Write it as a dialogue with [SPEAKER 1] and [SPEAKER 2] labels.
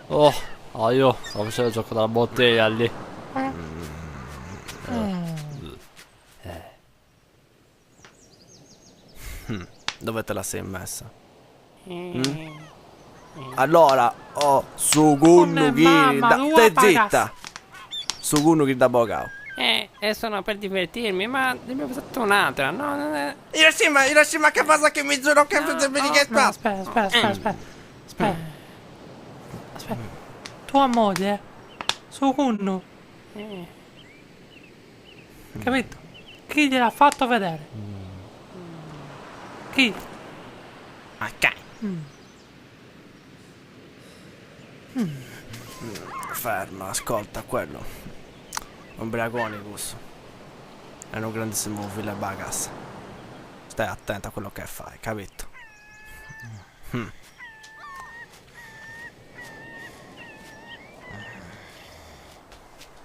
[SPEAKER 1] Oh, io stavo facendo il gioco della bottiglia lì.
[SPEAKER 2] Dove te la sei messa? Allora,
[SPEAKER 3] Come
[SPEAKER 2] Sugunnu
[SPEAKER 3] mamma,
[SPEAKER 2] Kirda.
[SPEAKER 3] tua
[SPEAKER 2] Stai
[SPEAKER 3] pagas.
[SPEAKER 2] zitta! Sugunnu Kirda Bogao.
[SPEAKER 3] Sono per divertirmi, ma ne abbiamo fatto un'altra, no? Non è...
[SPEAKER 2] Hiroshima, che cosa che mi giuro che
[SPEAKER 3] No,
[SPEAKER 2] vedi
[SPEAKER 3] oh,
[SPEAKER 2] che
[SPEAKER 3] no,
[SPEAKER 2] fa?
[SPEAKER 3] aspetta. Aspetta. Tua moglie, Sukunnu, capito? Chi gliel'ha fatto vedere? Chi?
[SPEAKER 2] Ok. Fermo, ascolta, quello. Umbriaconicus. È un grandissimo Ville Bagas. Stai attento a quello che fai, capito?